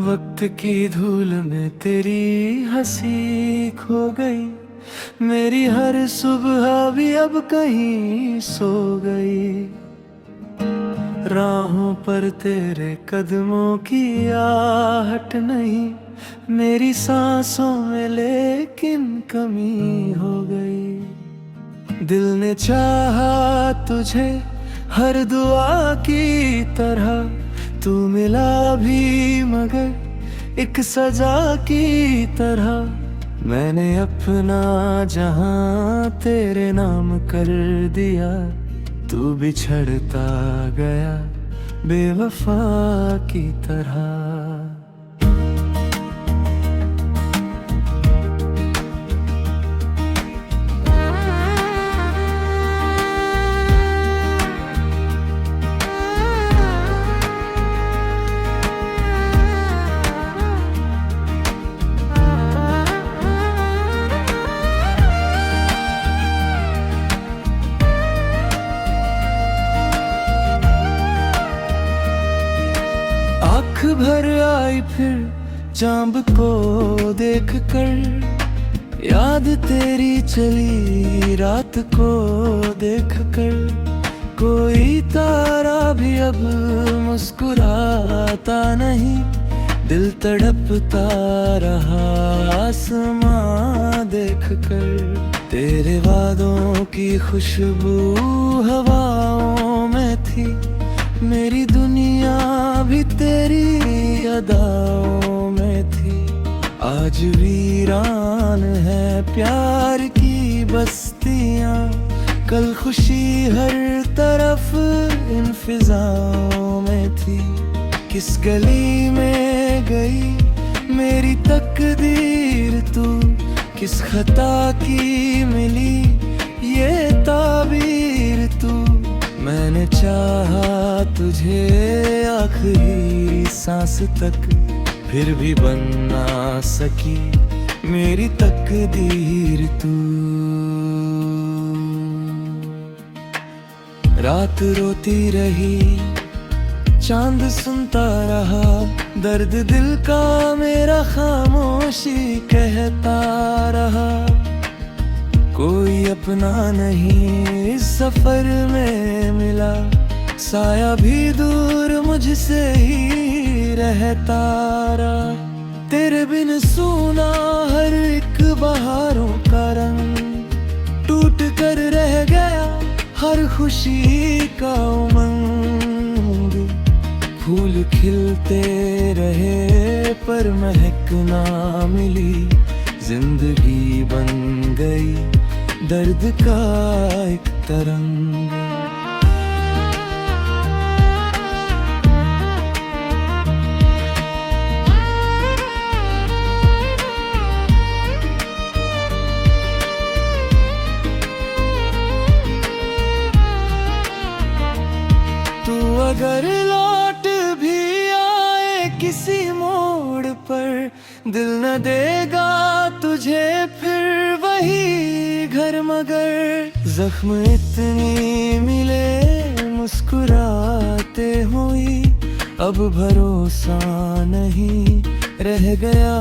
वक्त की धूल में तेरी हंसी खो गई, मेरी हर सुबह भी अब कहीं सो गई। राहों पर तेरे कदमों की आहट नहीं, मेरी सांसों में लेकिन कमी हो गई। दिल ने चाहा तुझे हर दुआ की तरह, तू मिला भी मगर एक सजा की तरह। मैंने अपना जहां तेरे नाम कर दिया, तू बिछड़ता गया बेवफा की तरह। आँख भर आई फिर चांद को देख कर, याद तेरी चली रात को देख कर। कोई तारा भी अब मुस्कुराता नहीं, दिल तड़पता रहा आसमां देख कर। तेरे वादों की खुशबू हवाओं में थी, मेरी दुनिया भी तेरी अदाओं में थी। आज वीरान है प्यार की बस्तियां, कल खुशी हर तरफ इन फिजाओं में थी। किस गली में गई मेरी तकदीर तू, किस खता की मिली ये ताबीर तू। मैंने चाहा तुझे आखिरी सांस तक, फिर भी बन ना सकी मेरी तकदीर तू। रात रोती रही चांद सुनता रहा, दर्द दिल का मेरा खामोशी कहता रहा। कोई अपना नहीं इस सफर में मिला, साया भी दूर मुझसे ही रहता रहा। तेरे बिन सूना हर एक बहारों का रंग, टूट कर रह गया हर खुशी का उमंग। फूल खिलते रहे पर महक ना मिली, जिंदगी बन गई दर्द का एक तरंग। तू अगर लौट भी आए किसी मोड़ पर, दिल न देगा तुझे फिर वही घर। मगर जख्म इतनी मिले मुस्कुराते हुई, अब भरोसा नहीं रह गया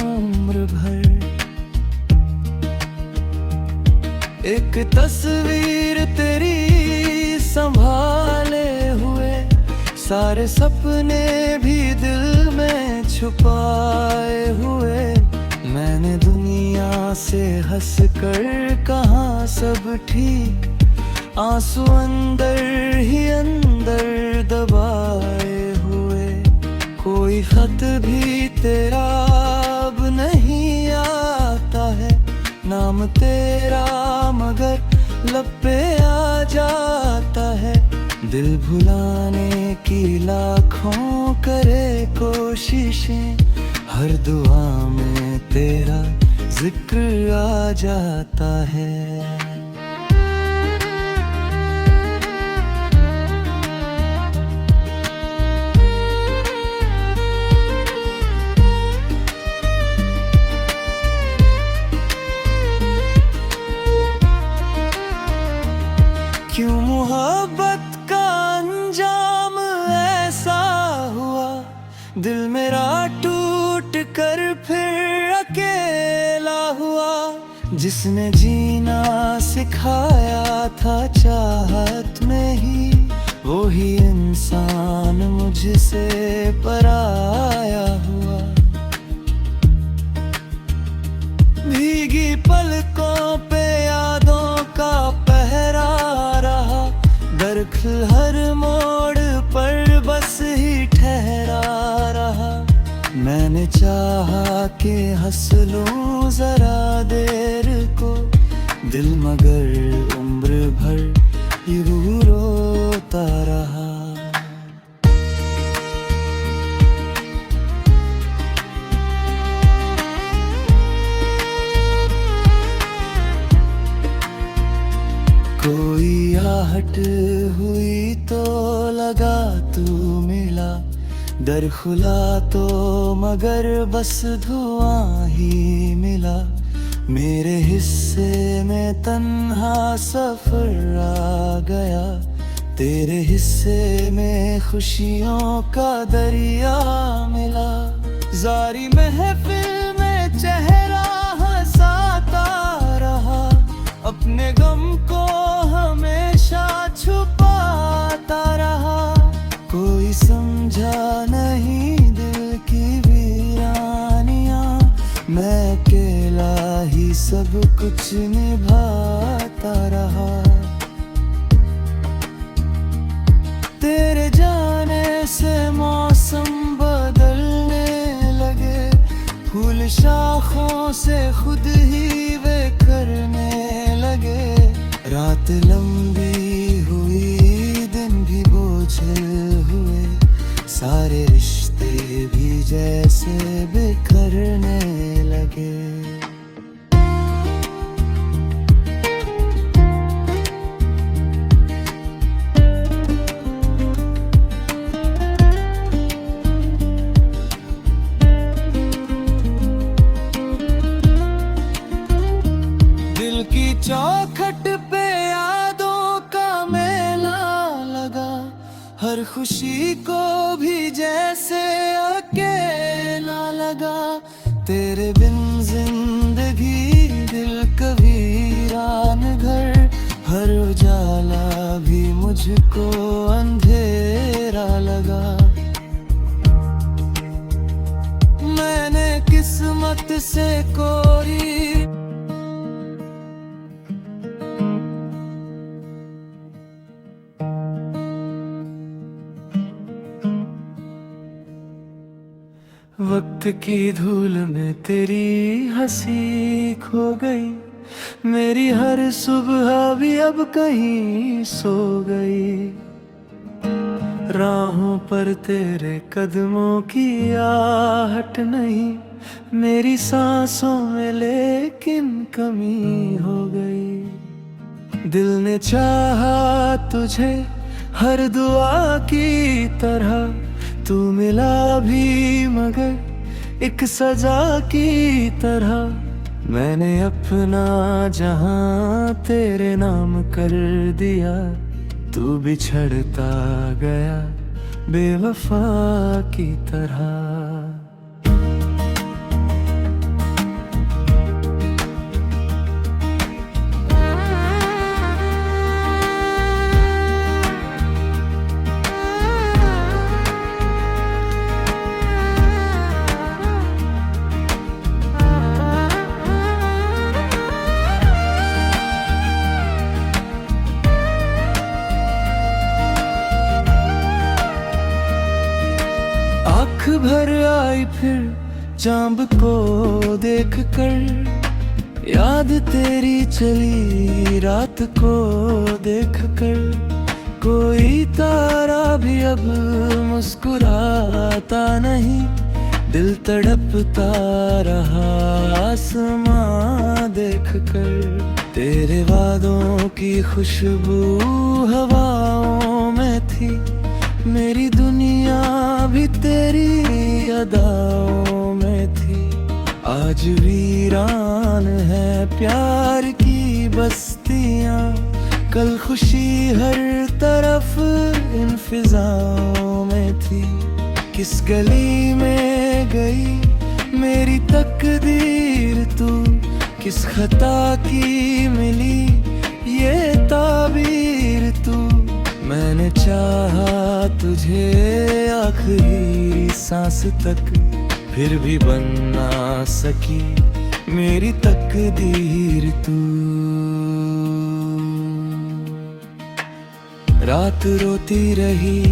उम्र भर। एक तस्वीर तेरी संभाले हुए, सारे सपने भी दिल में छुपाए हुए। मैंने दुनिया से हंस कर कहा सब ठीक, आंसू अंदर ही अंदर दबाए हुए। कोई खत भी तेरा अब नहीं आता है, नाम तेरा मगर लब पे आ जाता है। दिल भुलाने की लाखों करे कोशिशें, हर दुआ में तेरा जिक्र आ जाता है। क्यों मोहब्बत का अंजाम ऐसा हुआ, दिल मेरा टूट कर फिर अकेला हुआ। जिसने जीना सिखाया था चाहत में ही, वो ही इंसान मुझसे पराया हुआ। भीगी पलकों पे यादों का पहरा रहा, दरख्ल हर मोड़ पर बस ही ठहरा रहा। मैंने चाहा कि हंस लूं जरा देर को, दिल मगर उम्र भर यूं रोता रहा। कोई आहट हुई तो लगा तू मिला, दर खुला तो मगर बस धुआं ही मिला। मेरे हिस्से में तन्हा सफर आ गया, तेरे हिस्से में खुशियों का दरिया मिला। जारी महफिल में चेहरा हंसाता रहा, अपने गम को हमेशा छुपाता रहा। कोई समझा नहीं दिल की वीरानियां, मैं अकेला ही सब कुछ निभाता रहा। तेरे जाने से मौसम बदलने लगे, फूल शाखों से खुद ही वे करने लगे। रात लंबी हुई दिन भी बोझल हुए, सारे रिश्ते भी जैसे बिखरने लगे। दिल की चौखट पे यादों का मेला लगा, हर खुशी को भी जैसे अकेला लगा। तेरे बिन जिंदगी दिल कवीरान घर, हर उजाला भी मुझको अंधेरा लगा। मैंने किस्मत से कोरी वक्त की धूल में तेरी हंसी खो गई, मेरी हर सुबह भी अब कहीं सो गई। राहों पर तेरे कदमों की आहट नहीं, मेरी सांसों में लेकिन कमी हो गई। दिल ने चाहा तुझे हर दुआ की तरह, तू मिला भी मगर एक सजा की तरह। मैंने अपना जहां तेरे नाम कर दिया, तू बिछड़ता गया बेवफा की तरह। आँख भर आई फिर चांद को देख कर, याद तेरी चली रात को देख कर। कोई तारा भी अब मुस्कुराता नहीं, दिल तड़पता रहा आसमां देख कर। तेरे वादों की खुशबू हवाओं में थी, मेरी दुनिया भी तेरी अदाओं में थी। आज वीरान है प्यार की बस्तियां, कल खुशी हर तरफ इन फिजाओं में थी। किस गली में गई मेरी तकदीर तू किस खता की मिली ये ताबीर तू। मैंने चाहा तुझे आखिरी सांस तक, फिर भी बन ना सकी मेरी तकदीर तू। रात रोती रही,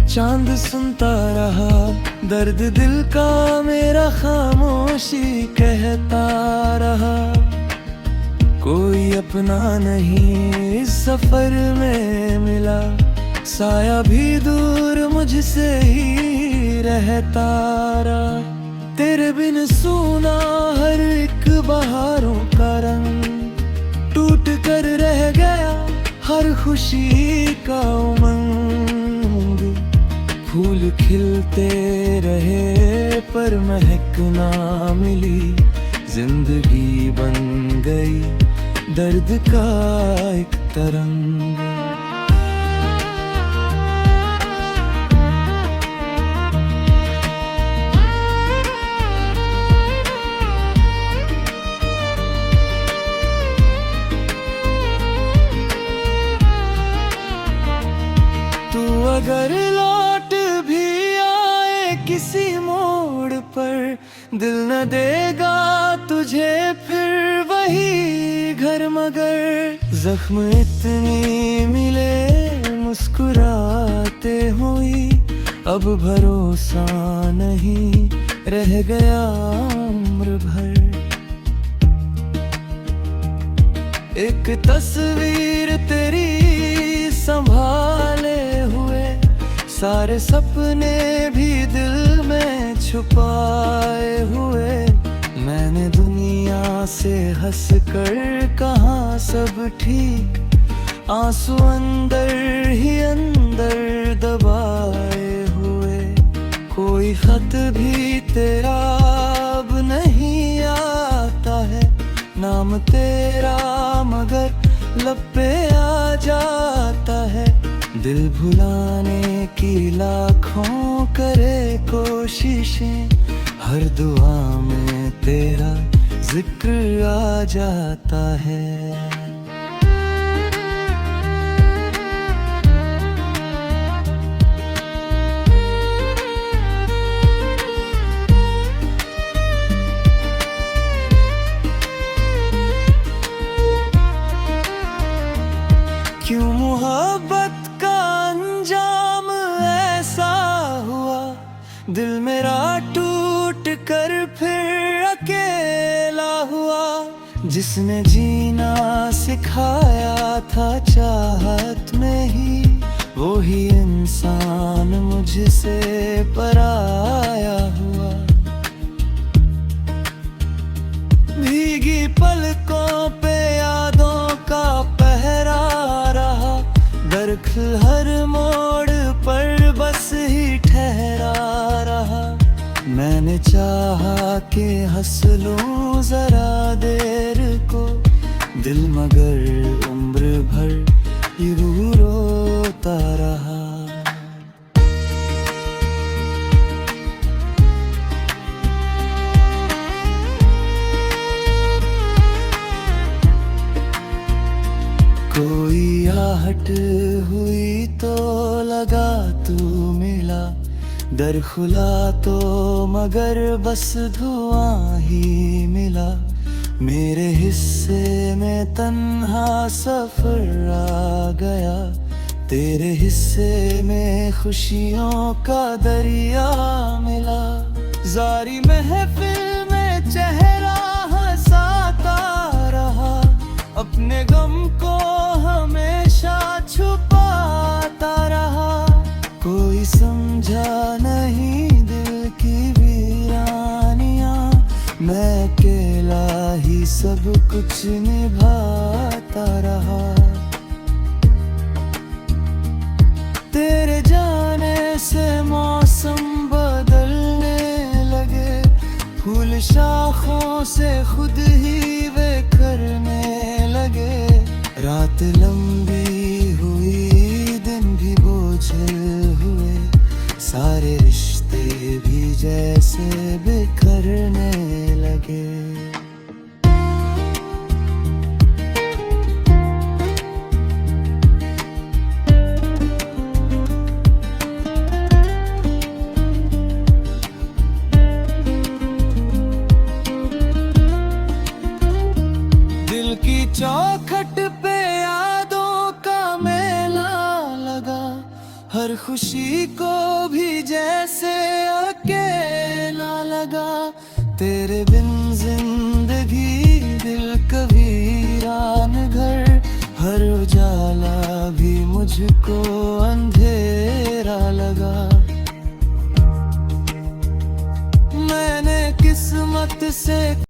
चांद सुनता रहा, दर्द दिल का मेरा खामोशी कहता रहा। कोई अपना नहीं इस सफर में मिला, साया भी दूर मुझसे ही रहता रहा। तेरे बिन सूना हर एक बहारों का रंग, टूट कर रह गया हर खुशी का उमंग। फूल खिलते रहे पर महक ना मिली, जिंदगी बन गई दर्द का एक तरंग। तू अगर लौट भी आए किसी मोड़ पर, दिल न देगा तुझे फिर वही घर। मगर जख्म इतनी मिले मुस्कुराते हुई, अब भरोसा नहीं रह गया उम्र भर। एक तस्वीर तेरी संभाले हुए, सारे सपने भी दिल में छुपाए हुए। मैंने दुनिया से हंस कर कहा सब ठीक, आंसू अंदर ही अंदर दबाए हुए। कोई खत भी तेरा अब नहीं आता है, नाम तेरा मगर लब पे आ जाता है। दिल भुलाने की लाखों करे कोशिशें, हर दुआ में तेरा जिक्र आ जाता है। क्यों मोहब्बत का अंजाम ऐसा हुआ, दिल मेरा टूट कर फिर अकेला हुआ। जिसने जीना सिखाया था चाहत में ही, वो ही इंसान मुझसे पराया हुआ। भीगी पलकों पे यादों का पहरा रहा, दरख्ल हर मोड़ पर बस ही ठहरा रहा। मैंने चाहा कि हंस लूं जरा देर को, दिल मगर उम्र भर यूं रोता रहा। कोई आहट हुई तो लगा तू मिला, दर खुला तो मगर बस धुआं ही मिला। मेरे हिस्से में तन्हा सफर आ गया, तेरे हिस्से में खुशियों का दरिया मिला। जारी महफिल में चेहरा हंसाता रहा, अपने गम को हमेशा छुपाता रहा। कोई समझा नहीं दिल की वीरानियां, मैं अकेला ही सब कुछ निभाता रहा। तेरे जाने से मौसम बदलने लगे, फूल शाखों से खुद ही बिखरने लगे। रात लंबी हुई दिन भी बोझल हुए, सारे रिश्ते भी जैसे बिखर चौखट पे यादों का मेला लगा, हर खुशी को भी जैसे अकेला लगा। तेरे बिन जिंदगी दिल कभी वीरान घर, हर उजाला भी मुझको अंधेरा लगा। मैंने किस्मत से